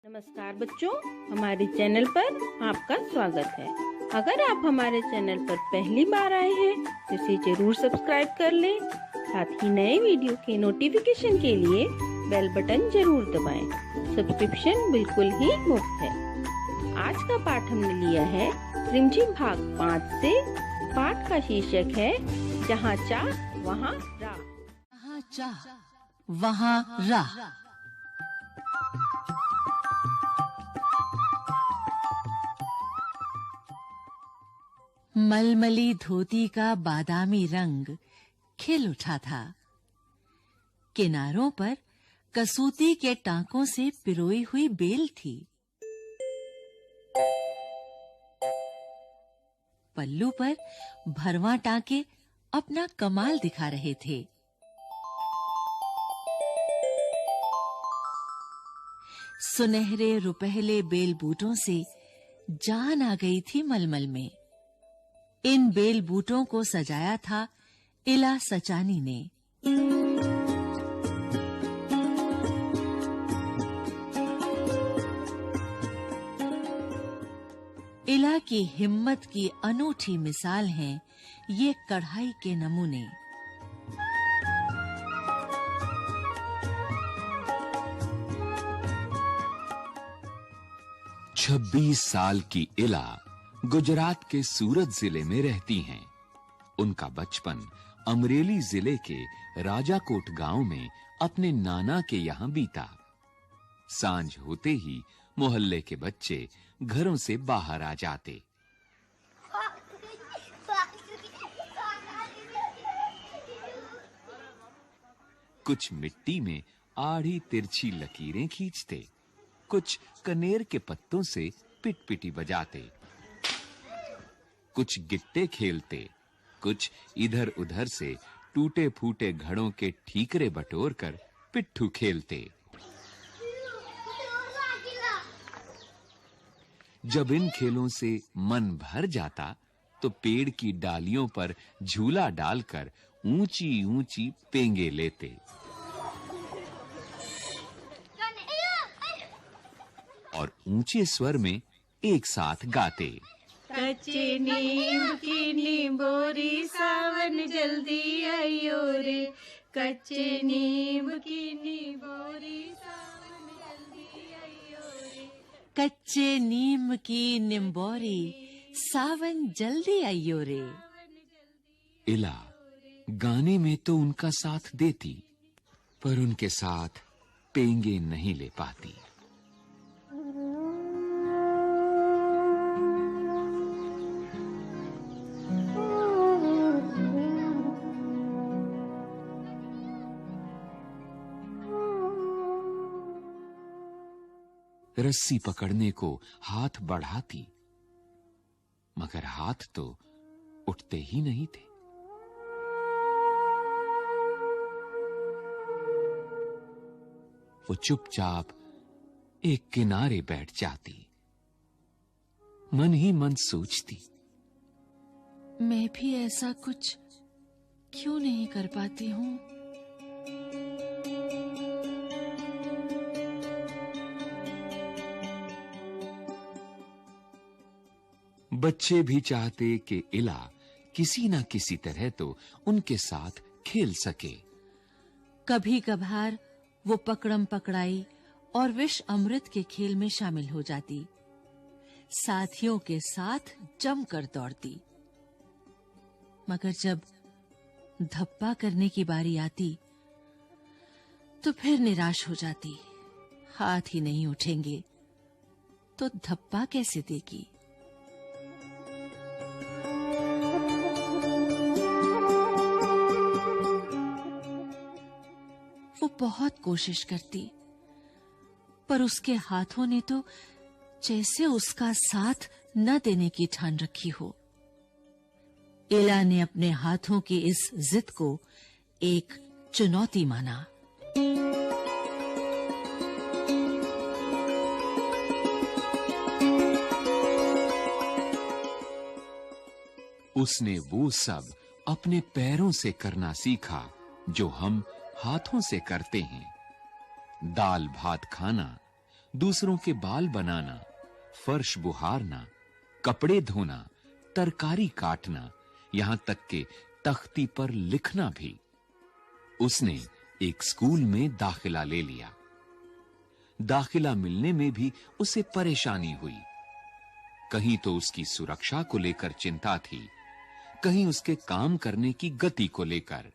नमस्कार बच्चों, हमारे चैनल पर आपका स्वागत है। अगर आप हमारे चैनल पर पहली बार आए हैं तो इसे जरूर सब्सक्राइब कर लें। साथ ही नए वीडियो के नोटिफिकेशन के लिए बेल बटन जरूर दबाएं। सब्सक्रिप्शन बिल्कुल ही मुफ्त है। आज का पाठ हमने लिया है रिमझिम भाग 5 से। पाठ का शीर्षक है जहाँ चाह वहाँ राह। जहाँ चाह वहाँ राह। मलमली धोती का बादामी रंग खिल उठा था। किनारों पर कसूती के टांकों से पिरोई हुई बेल थी। पल्लू पर भरवां टांके अपना कमाल दिखा रहे थे। सुनहरे रुपहले बेल बूटों से जान आ गई थी मलमल में। इन बेल बूटों को सजाया था इला सचानी ने। इला की हिम्मत की अनूठी मिसाल हैं ये कढ़ाई के नमूने। छब्बीस साल की इला गुजरात के सूरत जिले में रहती हैं। उनका बचपन अमरेली जिले के राजाकोट गांव में अपने नाना के यहां बीता। सांझ होते ही मोहल्ले के बच्चे घरों से बाहर आ जाते। कुछ मिट्टी में आड़ी तिरछी लकीरें खींचते, कुछ कनेर के पत्तों से पिटपिटी बजाते, कुछ गिट्टे खेलते, कुछ इधर-उधर से टूटे-फूटे घड़ों के ठीकरे बटोरकर पिट्ठू खेलते। जब इन खेलों से मन भर जाता तो पेड़ की डालियों पर झूला डालकर ऊंची-ऊंची पेंगे लेते और ऊंचे स्वर में एक साथ गाते। कच्चे नीम की नींबोरी सावन जल्दी आइयो रे। कच्चे नीम की नींबोरी सावन जल्दी आइयो रे। कच्चे नीम की निम्बोरी सावन जल्दी आइयो रे। इला गाने में तो उनका साथ देती, पर उनके साथ पेंगे नहीं ले पाती। रस्सी पकड़ने को हाथ बढ़ाती, मगर हाथ तो उठते ही नहीं थे। वो चुपचाप एक किनारे बैठ जाती, मन ही मन सोचती, मैं भी ऐसा कुछ क्यों नहीं कर पाती हूँ। बच्चे भी चाहते कि इला किसी ना किसी तरह तो उनके साथ खेल सके। कभी कभार वो पकड़म पकड़ाई और विष अमृत के खेल में शामिल हो जाती, साथियों के साथ जमकर दौड़ती। मगर जब धप्पा करने की बारी आती तो फिर निराश हो जाती। हाथ ही नहीं उठेंगे तो धप्पा कैसे देगी। वो बहुत कोशिश करती, पर उसके हाथों ने तो जैसे उसका साथ न देने की ठान रखी हो। इला ने अपने हाथों की इस जिद को एक चुनौती माना। उसने वो सब अपने पैरों से करना सीखा जो हम हाथों से करते हैं। दाल भात खाना, दूसरों के बाल बनाना, फर्श बुहारना, कपड़े धोना, तरकारी काटना, यहां तक कि तख्ती पर लिखना भी। उसने एक स्कूल में दाखिला ले लिया। दाखिला मिलने में भी उसे परेशानी हुई। कहीं तो उसकी सुरक्षा को लेकर चिंता थी, कहीं उसके काम करने की गति को लेकर।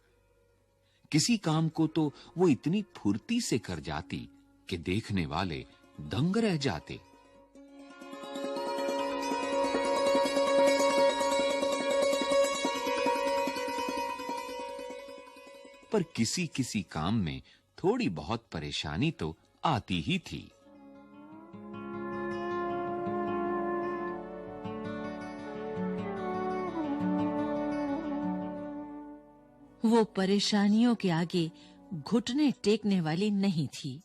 किसी काम को तो वो इतनी फुर्ती से कर जाती कि देखने वाले दंग रह जाते। पर किसी किसी काम में थोड़ी बहुत परेशानी तो आती ही थी। वो परेशानियों के आगे घुटने टेकने वाली नहीं थी।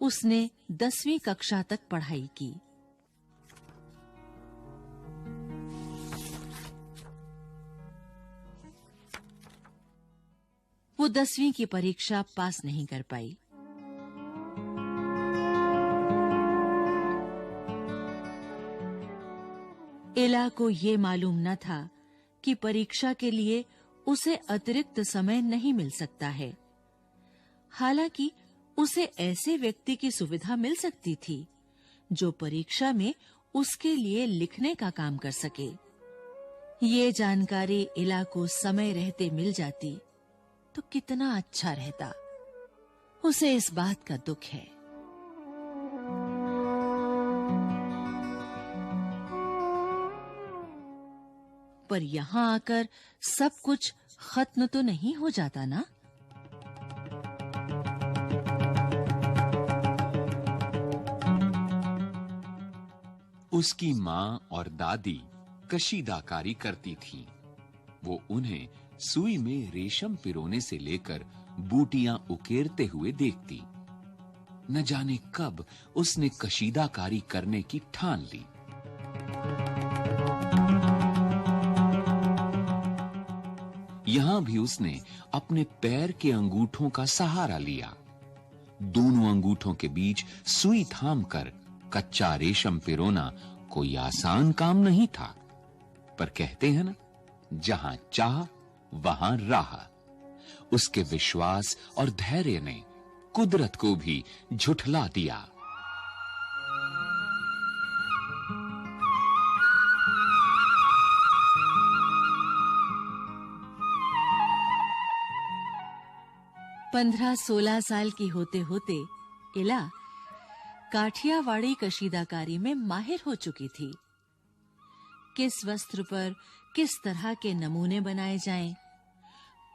उसने 10वीं कक्षा तक पढ़ाई की। वो 10वीं की परीक्षा पास नहीं कर पाई। एला को ये मालूम न था कि परीक्षा के लिए उसे अतिरिक्त समय नहीं मिल सकता है। हालांकि उसे ऐसे व्यक्ति की सुविधा मिल सकती थी जो परीक्षा में उसके लिए लिखने का काम कर सके। ये जानकारी एला को समय रहते मिल जाती तो कितना अच्छा रहता। उसे इस बात का दुख है। पर यहां आकर सब कुछ खत्म तो नहीं हो जाता ना। उसकी मां और दादी कशीदाकारी करती थीं। वो उन्हें सुई में रेशम पिरोने से लेकर बूटियां उकेरते हुए देखती। न जाने कब उसने कशीदाकारी करने की ठान ली। यहां भी उसने अपने पैर के अंगूठों का सहारा लिया। दोनों अंगूठों के बीच सुई थामकर कच्चा रेशम पिरोना कोई आसान काम नहीं था। पर कहते हैं ना, जहां चाह वहां राह। उसके विश्वास और धैर्य ने कुदरत को भी झुठला दिया। पंद्रह 16 साल की होते होते एला काठियावाड़ी कशीदाकारी में माहिर हो चुकी थी। किस वस्त्र पर किस तरह के नमूने बनाए जाएं,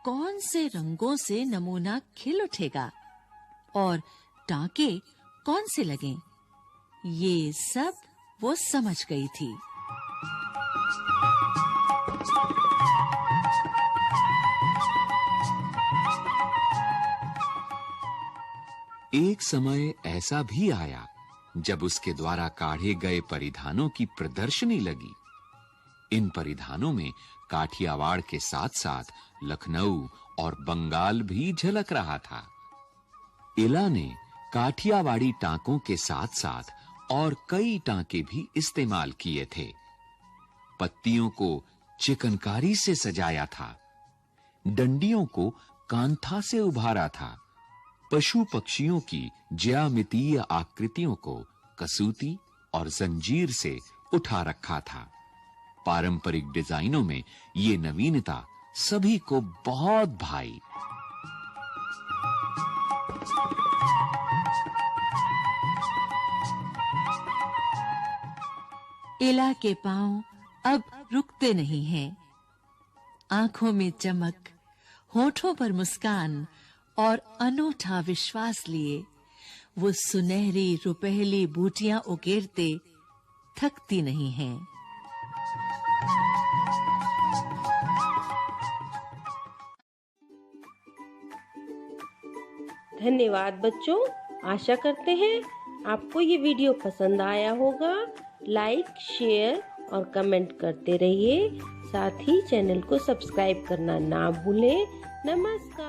कौन से रंगों से नमूना खिल उठेगा और टांके कौन से लगें, ये सब वो समझ गई थी। एक समय ऐसा भी आया जब उसके द्वारा काढ़े गए परिधानों की प्रदर्शनी लगी। इन परिधानों में काठियावाड़ के साथ-साथ लखनऊ और बंगाल भी झलक रहा था। एला ने काठियावाड़ी टांकों के साथ-साथ और कई टांके भी इस्तेमाल किए थे। पत्तियों को चिकनकारी से सजाया था, डंडियों को कांथा से उभारा था, पशु पक्षियों की ज्यामितीय आकृतियों को कसूती और जंजीर से उठा रखा था। पारंपरिक डिजाइनों में ये नवीनता सभी को बहुत भाई। एला के पांव अब रुकते नहीं हैं। आंखों में चमक, होठों पर मुस्कान और अनूठा विश्वास लिए वो सुनहरी रुपहली बूटियां उकेरते थकती नहीं हैं। धन्यवाद बच्चों। आशा करते हैं आपको ये वीडियो पसंद आया होगा। लाइक, शेयर और कमेंट करते रहिए। साथ ही चैनल को सब्सक्राइब करना ना भूलें। नमस्कार।